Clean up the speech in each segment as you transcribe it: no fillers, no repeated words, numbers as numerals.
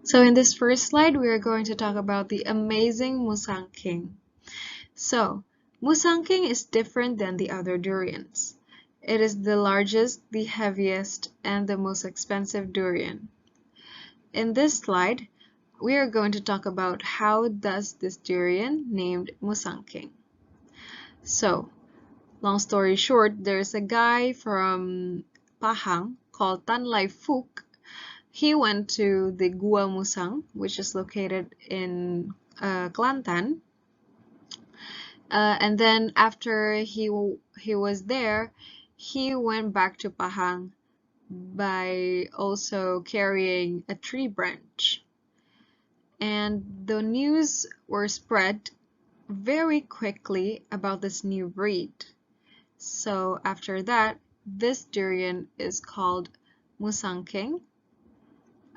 So in this first slide, we are going to talk about the amazing Musang King. So, Musang King is different than the other durians. It is the largest, the heaviest, and the most expensive durian. In this slide, we are going to talk about how does this durian named Musang King. So, long story short, there's a guy from Pahang called Tan Lai Fuk. He went to the Gua Musang, which is located in Kelantan. And then after he was there, he went back to Pahang by also carrying a tree branch. And the news were spread very quickly about this new breed. So after that, this durian is called Musang King.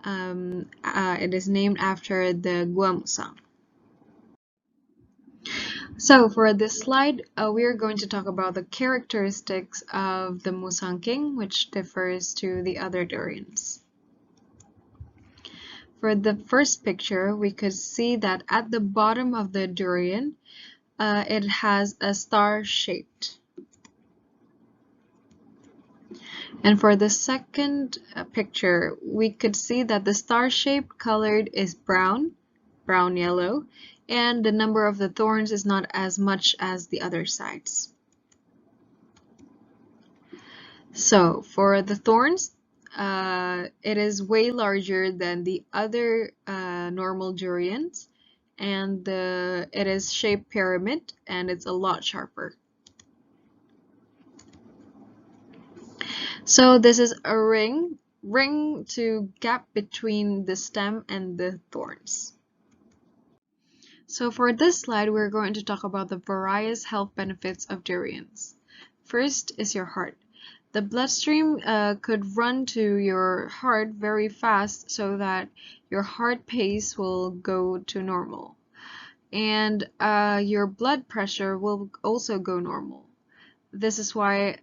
It is named after the Gua Musang. So for this slide, we are going to talk about the characteristics of the Musang King, which differs to the other durians. For the first picture, we could see that at the bottom of the durian, it has a star shaped. And for the second picture, we could see that the star-shaped colored is brown yellow, and the number of the thorns is not as much as the other sides. So for the thorns, it is way larger than the other normal durians, and it is shaped pyramid, and it's a lot sharper. So this is a ring to gap between the stem and the thorns. So for this slide, we're going to talk about the various health benefits of durians. First is your heart. The bloodstream could run to your heart very fast so that your heart pace will go to normal. And your blood pressure will also go normal. This is why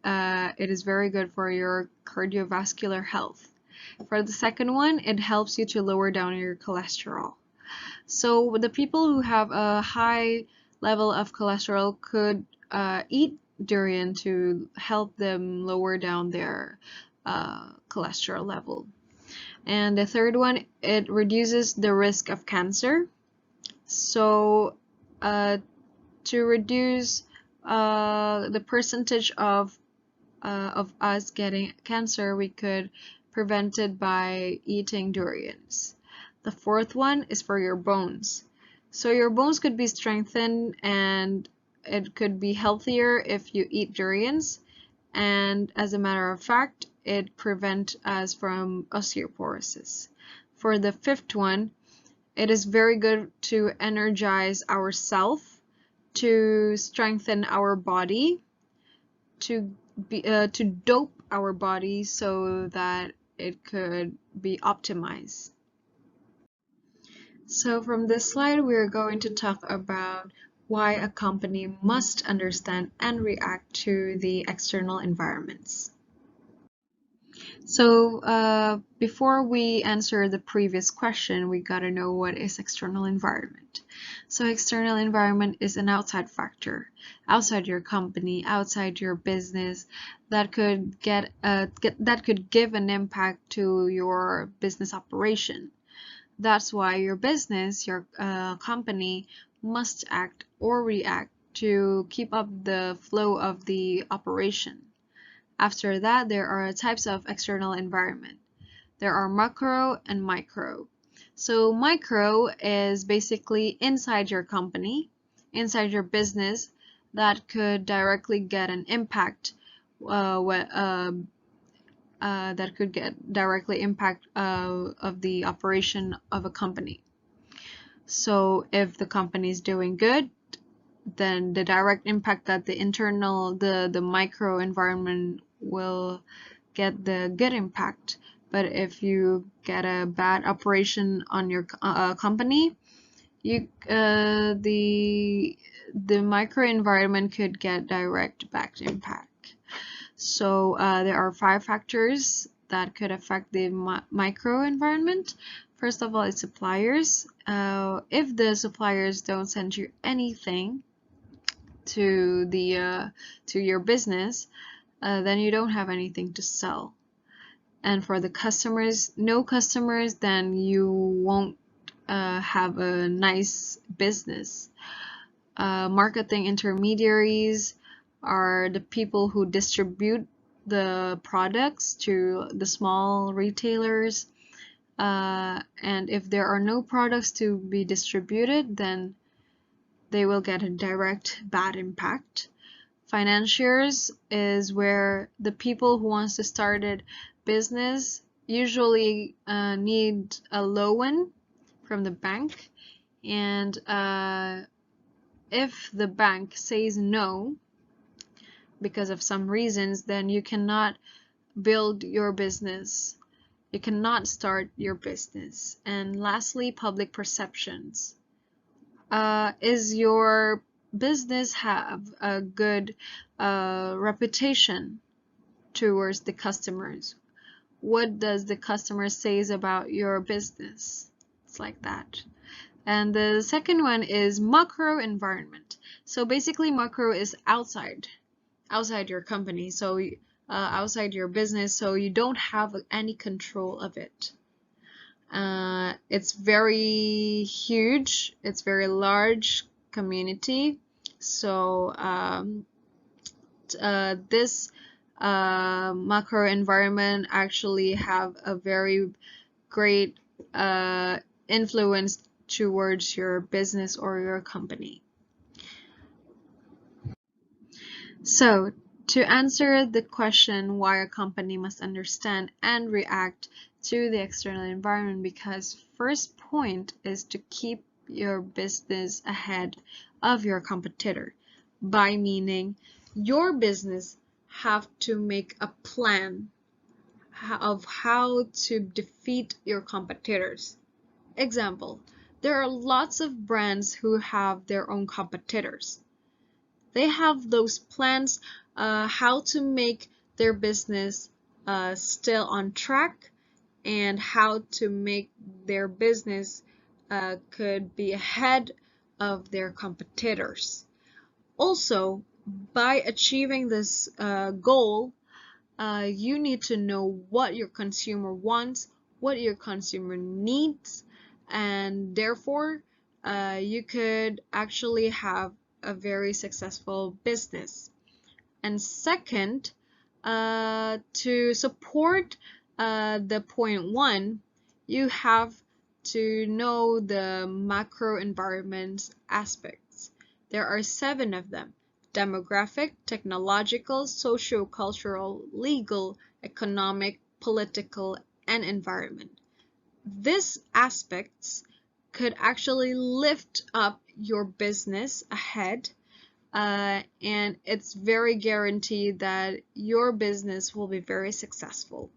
it is very good for your cardiovascular health. For the second one, it helps you to lower down your cholesterol. So the people who have a high level of cholesterol could eat durian to help them lower down their cholesterol level. And the third one, it reduces the risk of cancer. So to reduce the percentage of us getting cancer, we could prevent it by eating durians. The fourth one is for your bones. So your bones could be strengthened and it could be healthier if you eat durians. And as a matter of fact, it prevents us from osteoporosis. For the fifth one, it is very good to energize ourselves, to strengthen our body, to dope our body so that it could be optimized. So from this slide, we're going to talk about why a company must understand and react to the external environments. So before we answer the previous question, we gotta know what is external environment. So external environment is an outside factor, outside your company, outside your business, that could that could give an impact to your business operation. That's why your business, your company, must act or react to keep up the flow of the operation. After that, there are types of external environment. There are macro and micro. So micro is basically inside your company, inside your business, that could directly get an impact that could get directly impact of the operation of a company. So if the company is doing good, then the direct impact that the micro environment will get the good impact. But if you get a bad operation on your company, the micro environment could get direct back impact. So there are 5 factors that could affect the micro environment. First of all, it's suppliers. If the suppliers don't send you anything to your business, then you don't have anything to sell. And for the customers, no customers, then you won't have a nice business. Marketing intermediaries are the people who distribute the products to the small retailers. And if there are no products to be distributed, then they will get a direct bad impact. Financiers is where the people who wants to start a business usually need a loan from the bank, and if the bank says no because of some reasons, then you cannot build your business. You cannot start your business. And lastly, public perceptions. Is your business have a good reputation towards the customers? What does the customer says about your business? It's like that. And the second one is macro environment. So basically macro is outside your company, so outside your business, so you don't have any control of it. It's very huge, it's very large community, so this macro environment actually have a very great influence towards your business or your company. So, to answer the question why a company must understand and react to the external environment, because first point is to keep your business ahead of your competitor, by meaning your business have to make a plan of how to defeat your competitors. Example, there are lots of brands who have their own competitors. They have those plans how to make their business still on track, and how to make their business could be ahead of their competitors. Also, by achieving this goal, you need to know what your consumer wants, what your consumer needs, and therefore you could actually have a very successful business. And second, to support the point one, you have to know the macro environment aspects. There are 7 of them: demographic, technological, socio-cultural, legal, economic, political, and environment. These aspects could actually lift up your business ahead, and it's very guaranteed that your business will be very successful.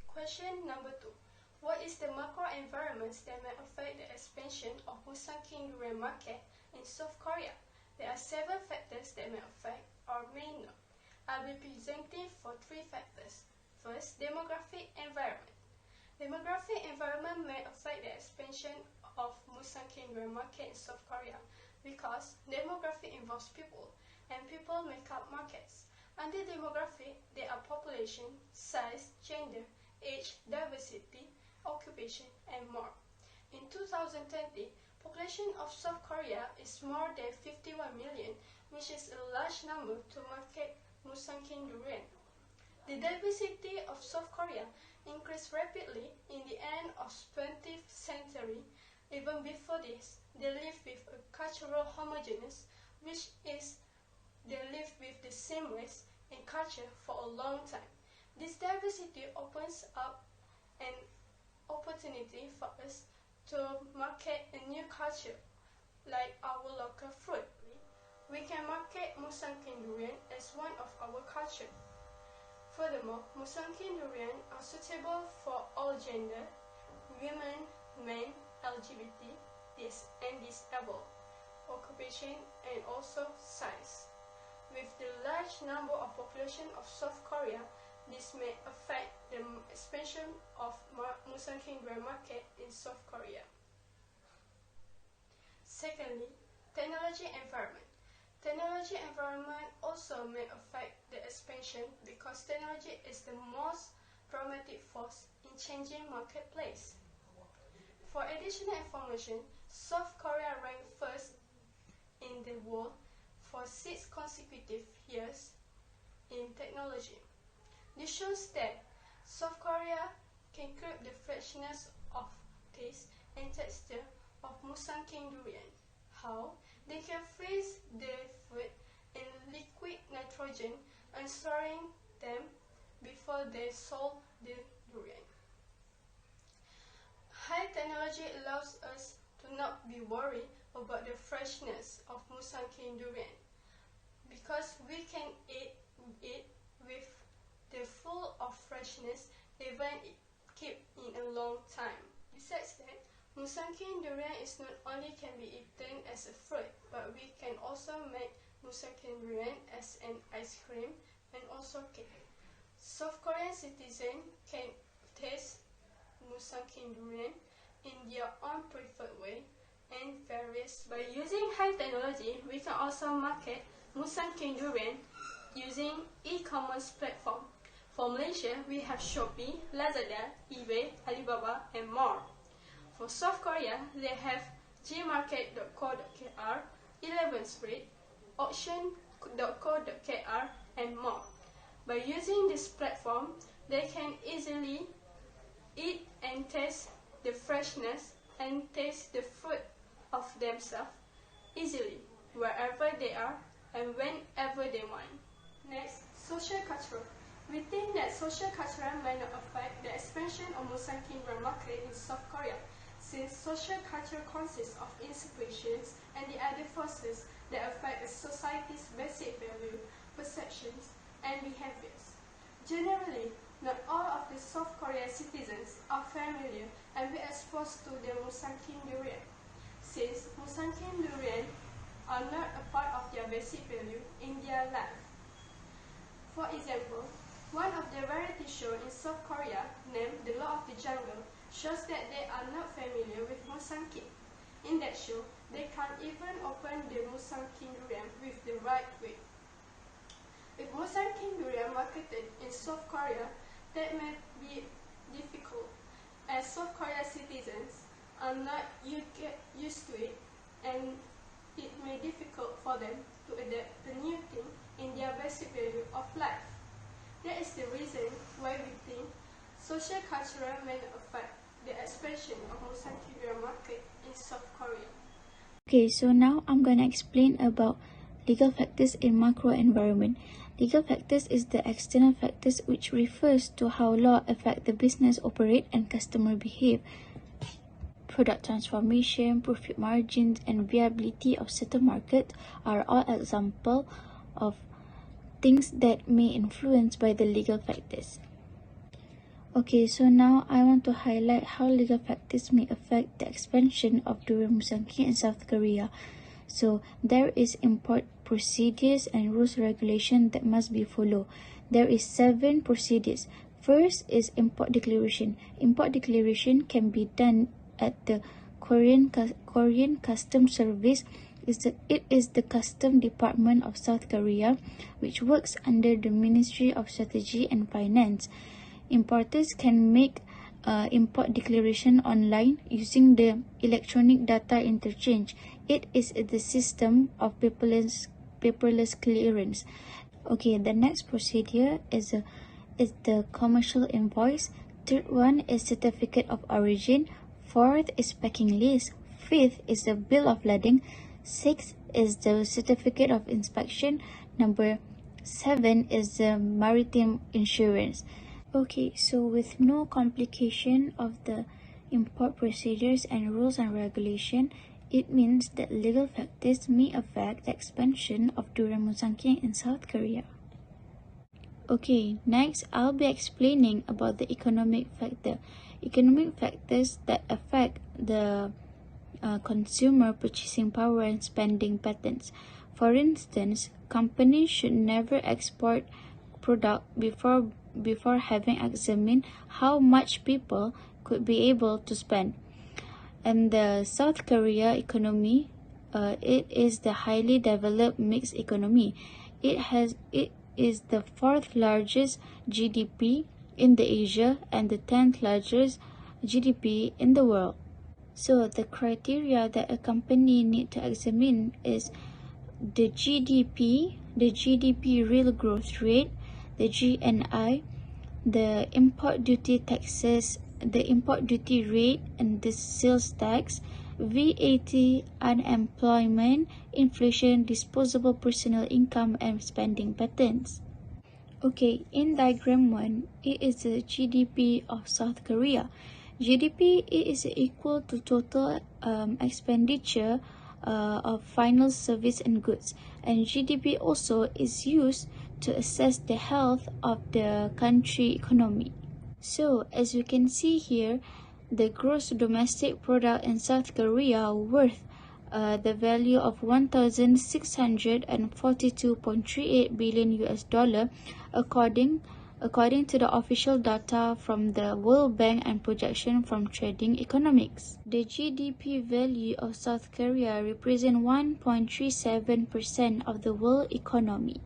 Question number 2. What is the macro environments that may affect the expansion of Musang durian market in South Korea? There are 7 factors that may affect or may not. I'll be presenting for 3 factors. First, demographic environment. Demographic environment may affect the expansion of Musang durian market in South Korea because demography involves people, and people make up markets. Under demography, there are population, size, gender, age, diversity, occupation, and more. In 2020, population of South Korea is more than 51 million, which is a large number to market Musang durian. The diversity of South Korea increased rapidly in the end of 20th century. Even before this, they lived with a cultural homogeneous, which is they lived with the same race and culture for a long time. This diversity opens up an opportunity for us to market a new culture, like our local fruit. We can market Musang durian as one of our culture. Furthermore, Musang durian are suitable for all gender, women, men, LGBT, and disabled, occupation, and also size. With the large number of population of South Korea, this may affect the expansion of Musang King Grey market in South Korea. Secondly, technology environment. Technology environment also may affect the expansion because technology is the most dramatic force in changing marketplace. For additional information, South Korea ranked first in the world for 6 consecutive years in technology. This shows that South Korea can curb the freshness of taste and texture of Musang King durian. How? They can freeze the fruit in liquid nitrogen and storing them before they sold the durian. High technology allows us to not be worried about the freshness of Musang King durian because we can eat it with the full of freshness even it kept in a long time. Besides that, Musang King durian is not only can be eaten as a fruit, but we can also make Musang King durian as an ice cream and also cake. South Korean citizens can taste Musang King durian in their own preferred way and various. By using high technology, we can also market Musang King durian using e-commerce platform. For Malaysia, we have Shopee, Lazada, eBay, Alibaba, and more. For South Korea, they have gmarket.co.kr, 11th Street, auction.co.kr, and more. By using this platform, they can easily eat and taste the freshness and taste the fruit of themselves easily, wherever they are and whenever they want. Next, social culture. We think that social culture may not affect the expansion of Musang King Grey market in South Korea, since social culture consists of institutions and the other forces that affect a society's basic value, perceptions, and behaviors. Generally, not all of the South Korean citizens are familiar and be exposed to the Musang King durian, since Musang King durian are not a part of their basic value in their life. For example, one of the variety shows in South Korea, named The Law of the Jungle, shows that they are not familiar with Musang King. In that show, they can't even open the Musang King durian with the right way. If Musang King durian marketed in South Korea, that may be difficult, as South Korea citizens are not used to it, and it may be difficult for them to adapt the new thing in their basic value of life. That is the reason why we think social culture may affect the expansion of Musang King durian market in South Korea. Okay, so now I'm going to explain about legal factors in macro environment. Legal factors is the external factors which refers to how law affect the business operate and customer behave. Product transformation, profit margins, and viability of certain market are all examples of things that may influence by the legal factors. Okay, so now I want to highlight how legal factors may affect the expansion of durian Musang King in South Korea. So there is import procedures and rules regulation that must be followed. There is 7 procedures. First is import declaration. Import declaration can be done at the Korean Customs Service. It is the Custom Department of South Korea, which works under the Ministry of Strategy and Finance. Importers can make import declaration online using the electronic data interchange. It is the system of paperless clearance. Okay, the next procedure is the commercial invoice. Third one is certificate of origin. Fourth is packing list. Fifth is the bill of lading. Sixth is the certificate of inspection. Number 7 is the maritime insurance. Okay, so with no complication of the import procedures and rules and regulation, it means that legal factors may affect the expansion of durian Musang King in South Korea. Okay, next I'll be explaining about the economic factor. Economic factors that affect the consumer purchasing power and spending patterns. For instance, companies should never export product before having examined how much people could be able to spend. And the South Korea economy, it is the highly developed mixed economy. It is the fourth largest GDP in the Asia and the 10th largest GDP in the world. So the criteria that a company need to examine is the GDP, the GDP real growth rate, the GNI, the import duty taxes, the import duty rate and the sales tax, VAT, unemployment, inflation, disposable personal income, and spending patterns. Okay, in diagram 1, it is the GDP of South Korea. GDP is equal to total expenditure of final service and goods, and GDP also is used to assess the health of the country economy. So, as you can see here, the gross domestic product in South Korea worth the value of 1,642.38 billion US dollar according to the official data from the World Bank and projection from Trading Economics. The GDP value of South Korea represents 1.37% of the world economy.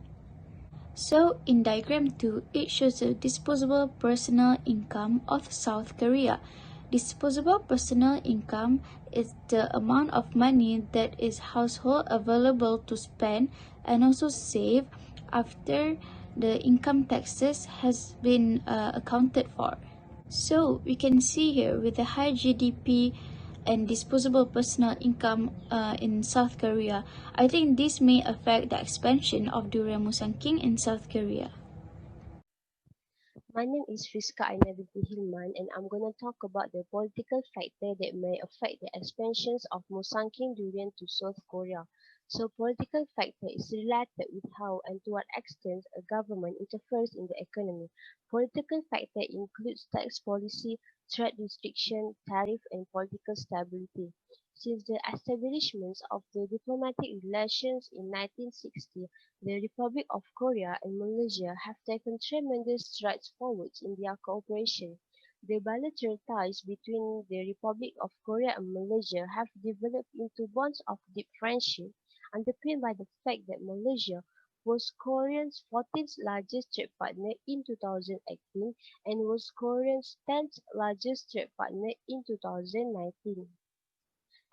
So, in diagram 2, it shows the disposable personal income of South Korea. Disposable personal income is the amount of money that is household available to spend and also save after the income taxes has been accounted for. So, we can see here with the high GDP and disposable personal income in South Korea, I think this may affect the expansion of durian Musang King in South Korea. My name is Rizka Aina binti Hilman, and I'm going to talk about the political factor that may affect the expansions of Musang King durian to South Korea. So, political factor is related with how and to what extent a government interferes in the economy. Political factor includes tax policy, trade restriction, tariff, and political stability. Since the establishment of the diplomatic relations in 1960, the Republic of Korea and Malaysia have taken tremendous strides forward in their cooperation. The bilateral ties between the Republic of Korea and Malaysia have developed into bonds of deep friendship, underpinned by the fact that Malaysia was Korea's 14th largest trade partner in 2018 and was Korea's 10th largest trade partner in 2019.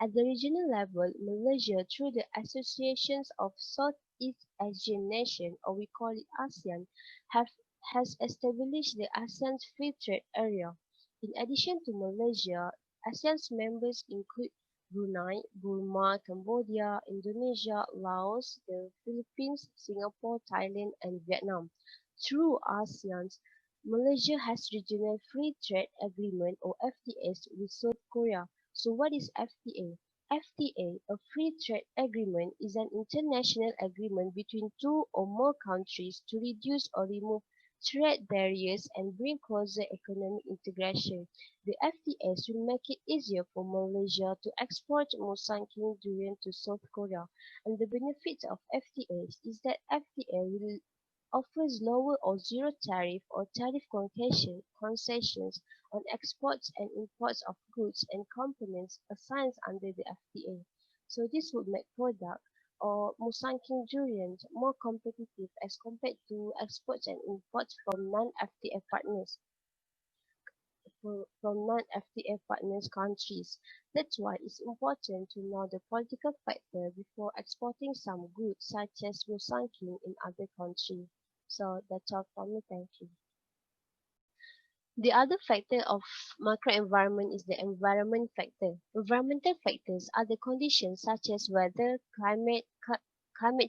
At the regional level, Malaysia, through the Associations of Southeast Asian Nations, or we call it ASEAN, have, has established the ASEAN Free Trade Area. In addition to Malaysia, ASEAN's members include Brunei, Burma, Cambodia, Indonesia, Laos, the Philippines, Singapore, Thailand, and Vietnam. Through ASEAN, Malaysia has Regional Free Trade Agreement or FTAs with South Korea. So what is FTA? FTA, a free trade agreement, is an international agreement between two or more countries to reduce or remove trade barriers and bring closer economic integration. The FTAs will make it easier for Malaysia to export Musang King durian to South Korea. And the benefits of FTAs is that FTA will offers lower or zero tariff or tariff concessions on exports and imports of goods and components assigned under the FTA. So this would make product or Musang King durian more competitive as compared to exports and imports from non-FTA partners countries. That's why it's important to know the political factor before exporting some goods such as Musang King in other countries. So that's all from me. Thank you. The other factor of macroenvironment is the environment factor. Environmental factors are the conditions such as weather, climate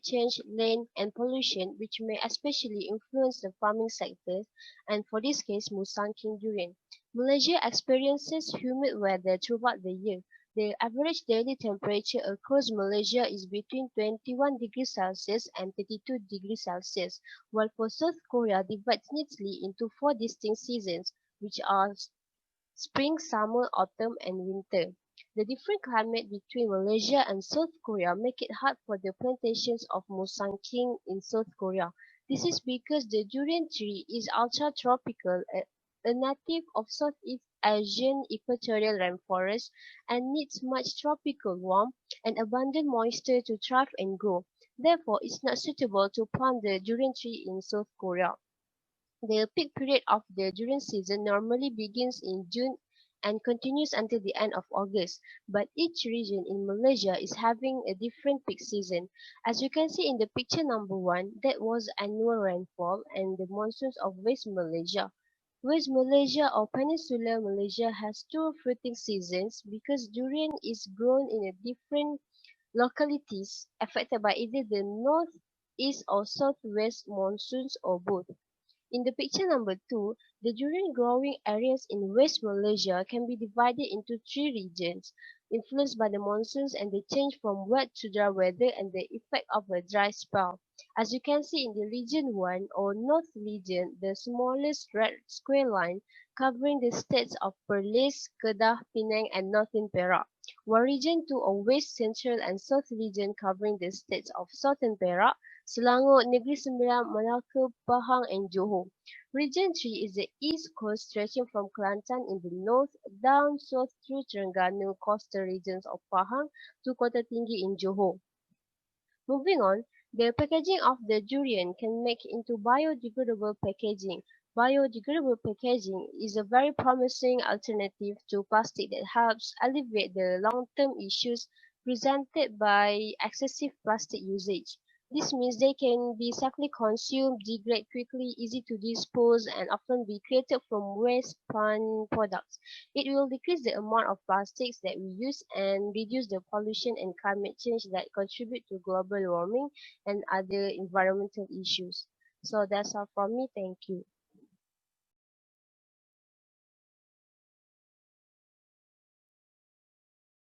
change, land, and pollution which may especially influence the farming sectors, and for this case, Musang King durian. Malaysia experiences humid weather throughout the year. The average daily temperature across Malaysia is between 21 degrees Celsius and 32 degrees Celsius, while for South Korea divides neatly into four distinct seasons, which are spring, summer, autumn, and winter. The different climate between Malaysia and South Korea make it hard for the plantations of Musang King in South Korea. This is because the durian tree is ultra-tropical, a native of Southeast Asian equatorial rainforest, and needs much tropical warmth and abundant moisture to thrive and grow. Therefore, it's not suitable to plant the durian tree in South Korea. The peak period of the durian season normally begins in June and continues until the end of August, but each region in Malaysia is having a different peak season. As you can see in the picture number 1, that was annual rainfall and the monsoons of West Malaysia. West Malaysia or Peninsular Malaysia has two fruiting seasons because durian is grown in a different localities affected by either the north, east or southwest monsoons or both. In the picture number 2, the durian growing areas in West Malaysia can be divided into three regions, influenced by the monsoons and the change from wet to dry weather and the effect of a dry spell. As you can see in the region 1 or north region, the smallest red square line covering the states of Perlis, Kedah, Penang and northern Perak, while region 2 or west, central and south region covering the states of southern Perak, Selangor, Negeri Sembilan, Malacca, Pahang and Johor. Region 3 is the east coast stretching from Kelantan in the north down south through Terengganu coastal regions of Pahang to Kota Tinggi in Johor. Moving on, the packaging of the durian can make into biodegradable packaging. Biodegradable packaging is a very promising alternative to plastic that helps alleviate the long-term issues presented by excessive plastic usage. This means they can be safely consumed, degrade quickly, easy to dispose, and often be created from waste plant products. It will decrease the amount of plastics that we use and reduce the pollution and climate change that contribute to global warming and other environmental issues. So that's all from me. Thank you.